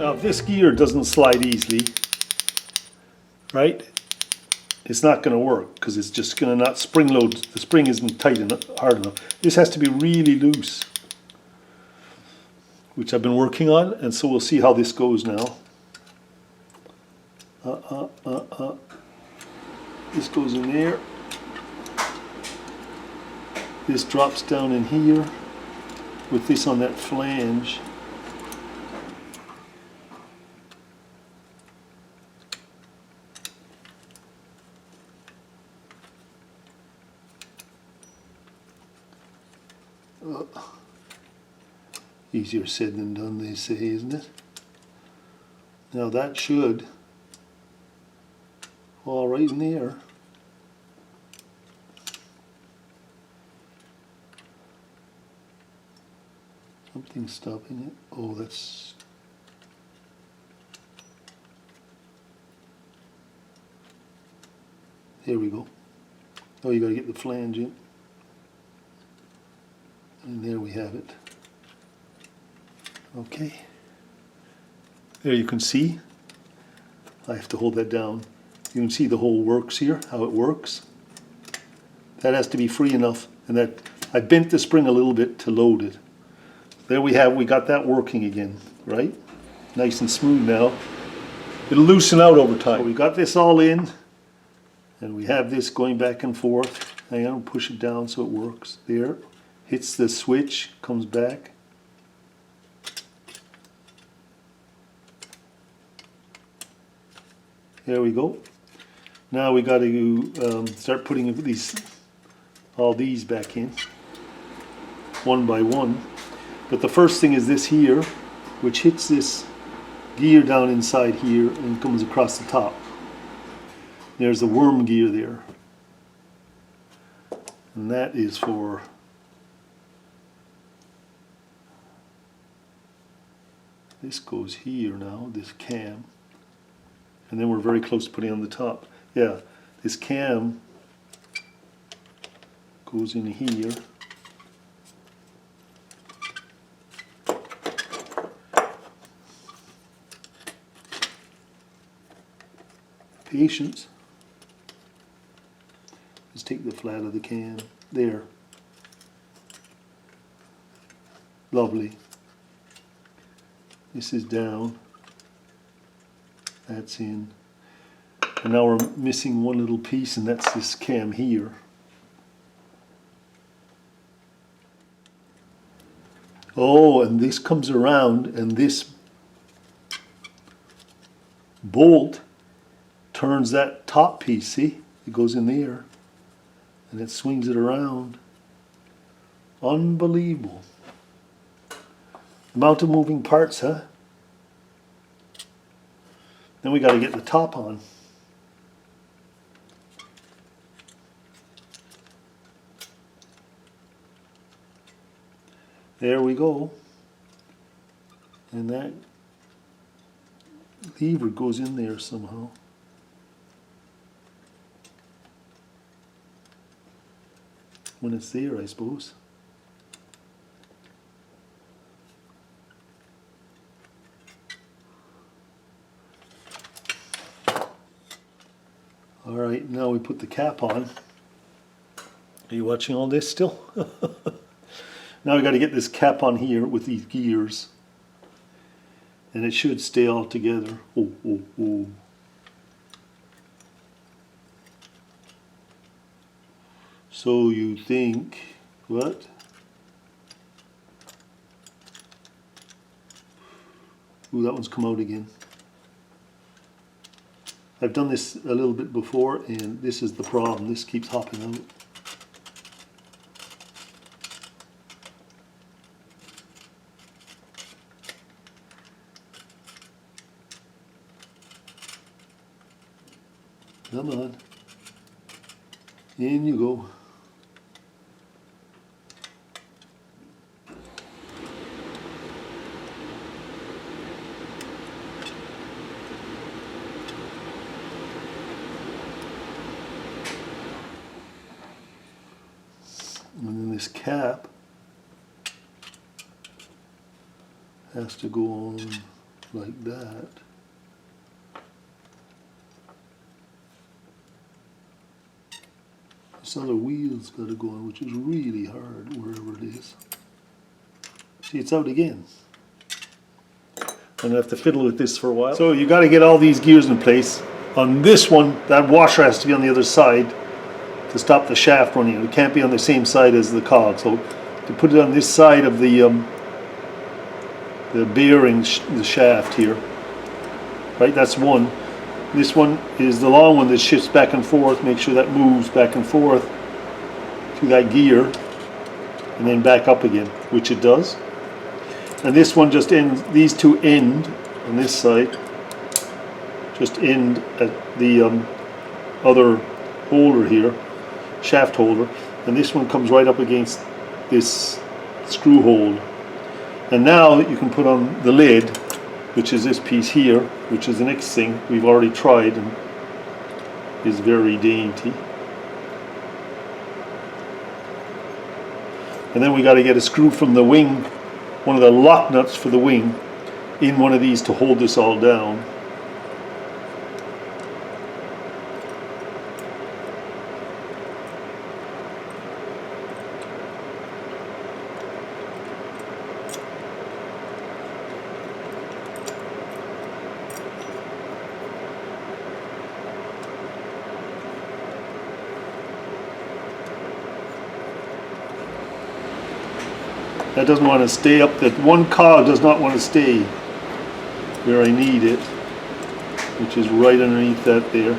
Now if this gear doesn't slide easily, right, it's not going to work because it's just going to not spring load. The spring isn't tight enough, hard enough. This has to be really loose, which I've been working on, and so we'll see how this goes now. This goes in there. This drops down in here with this on that flange. Easier said than done, they say, isn't it? Now that should fall right in there. Something's stopping it. Oh, that's... There we go. Oh, you got to get the flange in. And there we have it. Okay. There you can see. I have to hold that down. You can see the whole works here, how it works. That has to be free enough, and that I bent the spring a little bit to load it. There we got that working again, right? Nice and smooth now. It'll loosen out over time. So we got this all in, and we have this going back and forth. Hang on, push it down so it works. There, hits the switch, comes back. There we go. Now we got to start putting all these back in, one by one. But the first thing is this here, which hits this gear down inside here and comes across the top. There's the worm gear there. And that is for this goes here now, this cam. And then we're very close to putting on the top. Yeah, this cam goes in here. Patience. Let's take the flat of the cam. There. Lovely. This is down. That's in. And now we're missing one little piece, and that's this cam here. Oh, and this comes around, and this bolt turns that top piece, see? It goes in there, and it swings it around. Unbelievable. Amount of moving parts, huh? Then we got to get the top on. There we go. And that lever goes in there somehow. When it's there, I suppose. Alright, now we put the cap on. Are you watching all this still? Now we got to get this cap on here with these gears. And it should stay all together. Oh, oh, oh. So you think, what? Ooh, that one's come out again. I've done this a little bit before, and this is the problem. This keeps hopping out. Come on. In you go. And then this cap has to go on like that. This other wheel's got to go on, which is really hard wherever it is. See, it's out again. I'm gonna have to fiddle with this for a while. So you got to get all these gears in place. On this one, that washer has to be on the other side to stop the shaft running. It can't be on the same side as the cog. So to put it on this side of the bearing, the shaft here, right? That's one. This one is the long one that shifts back and forth. Make sure that moves back and forth to that gear, and then back up again, which it does. And this one just ends, these two end on this side, just end at the other holder here, shaft holder, and this one comes right up against this screw hole. And now you can put on the lid, which is this piece here, which is the next thing we've already tried and is very dainty. And then we got to get a screw from the wing, one of the lock nuts for the wing, in one of these to hold this all down. That doesn't want to stay up, that one cog does not want to stay where I need it, which is right underneath that there.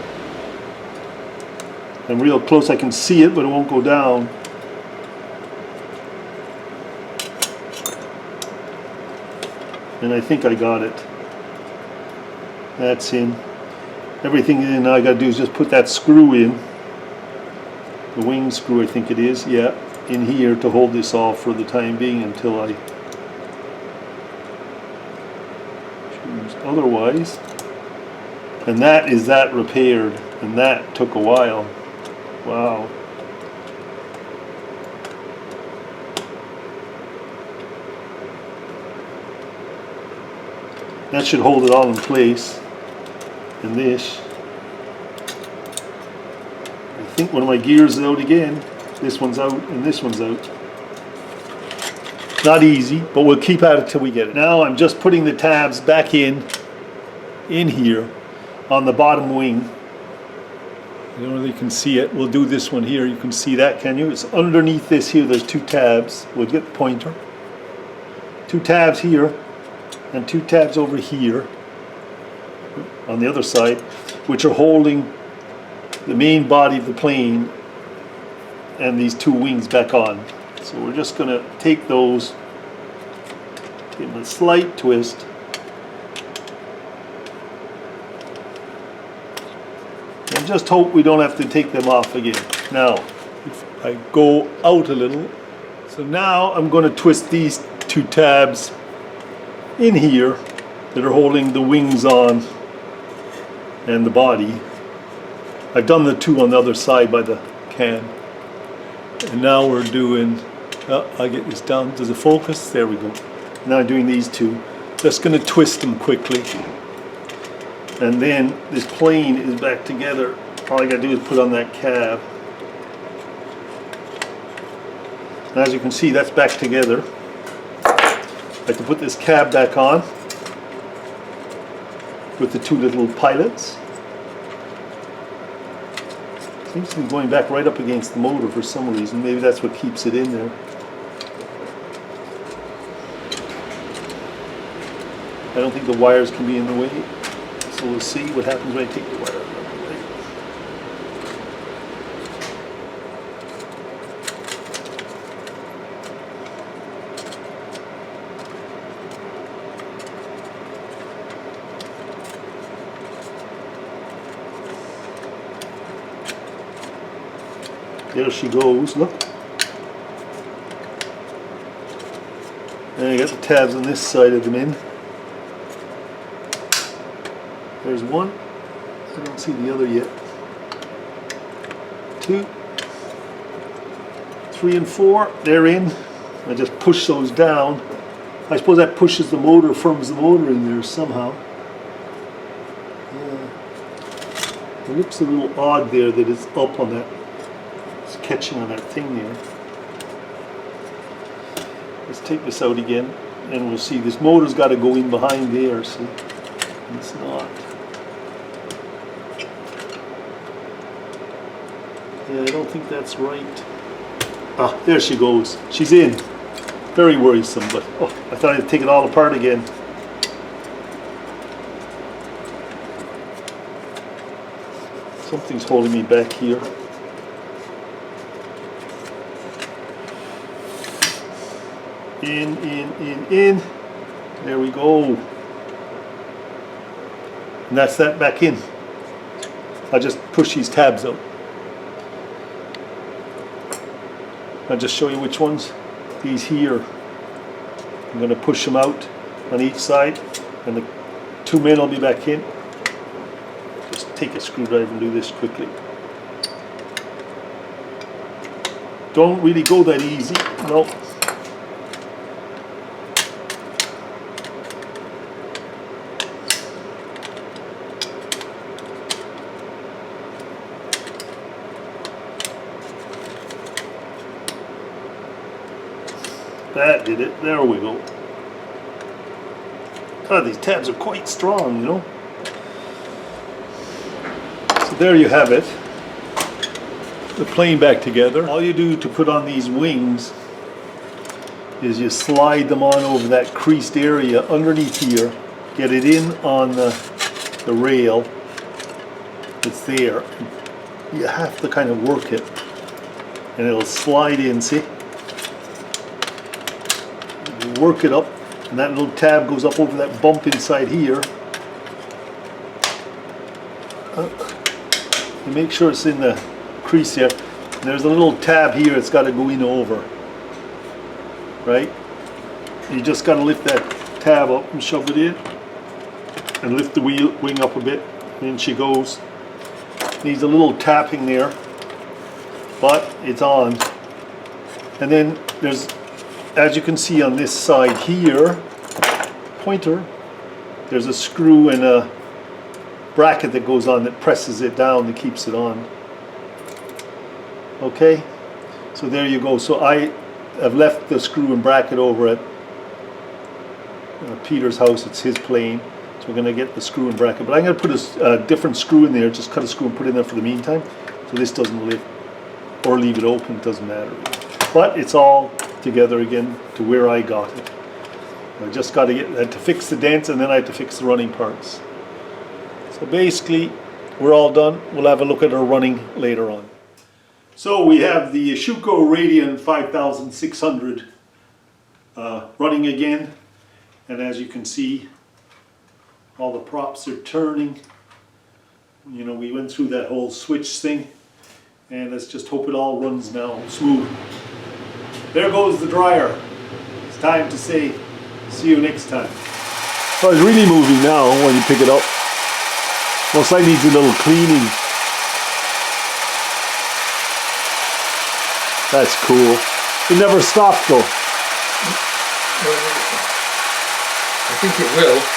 I'm real close, I can see it, but it won't go down. And I think I got it. That's in. Everything in, now I got to do is just put that screw in. The wing screw, I think it is, yeah. In here to hold this off for the time being until I choose otherwise. And that is that repaired, and that took a while. Wow. That should hold it all in place. And this, I think one of my gears is out again. This one's out and this one's out. Not easy, but we'll keep at it till we get it. Now I'm just putting the tabs back in here on the bottom wing. I don't know if you can see it. We'll do this one here. You can see that, can you? It's underneath this here. There's two tabs. We'll get the pointer. Two tabs here and two tabs over here on the other side, which are holding the main body of the plane and these two wings back on. So we're just going to take those, give them a slight twist, and just hope we don't have to take them off again. Now, if I go out a little, so now I'm going to twist these two tabs in here that are holding the wings on and the body. I've done the two on the other side by the can. And now we're doing, I'll get this down, does it focus? There we go. Now I'm doing these two. Just going to twist them quickly. And then this plane is back together. All I got to do is put on that cab. And as you can see, that's back together. I have to put this cab back on with the two little pilots. Seems to be going back right up against the motor for some reason. Maybe that's what keeps it in there. I don't think the wires can be in the way. So we'll see what happens when I take the wire out of the way. There she goes, look. And I got the tabs on this side of them in. There's one. I don't see the other yet. 2, 3 and 4, they're in. I just push those down I suppose that pushes the motor, firms the motor in there somehow. It looks a little odd there that it's up on that, it's catching on that thing there. Let's take this out again and we'll see. This motor's got to go in behind there, see? It's not. Yeah, I don't think that's right. Ah, there she goes. She's in. Very worrisome, but oh, I thought I'd take it all apart again. Something's holding me back here. In. There we go. And that's that back in. I just push these tabs out. I'll just show you which ones. These here. I'm going to push them out on each side, and the two men will be back in. Just take a screwdriver and do this quickly. Don't really go that easy. No. That did it. There we go. God, these tabs are quite strong, you know. So there you have it. The plane back together. All you do to put on these wings is you slide them on over that creased area underneath here. Get it in on the rail that's there. You have to kind of work it, and it'll slide in, see? Work it up, and that little tab goes up over that bump inside here. You make sure it's in the crease here. And there's a little tab here it's got to go in over. Right? You just got to lift that tab up and shove it in, and lift the wing up a bit. In she goes. Needs a little tapping there, but it's on. And then there's, as you can see on this side here, pointer, there's a screw and a bracket that goes on that presses it down, that keeps it on. Okay, so there you go. So I have left the screw and bracket over at Peter's house. It's his plane, so we're going to get the screw and bracket. But I'm going to put a different screw in there. Just cut a screw and put it in there for the meantime, so this doesn't lift, or leave it open. It doesn't matter. But it's all together again to where I got it. I just got to had to fix the dents, and then I had to fix the running parts. So basically we're all done. We'll have a look at our running later on. So we have the Schuco Radiant 5600 running again, and as you can see, all the props are turning. You know, we went through that whole switch thing, and let's just hope it all runs now smooth. There goes the dryer. It's time to say see you next time. Oh, it's really moving now when you pick it up. Most likely needs a little cleaning. That's cool. It never stopped though. I think it will.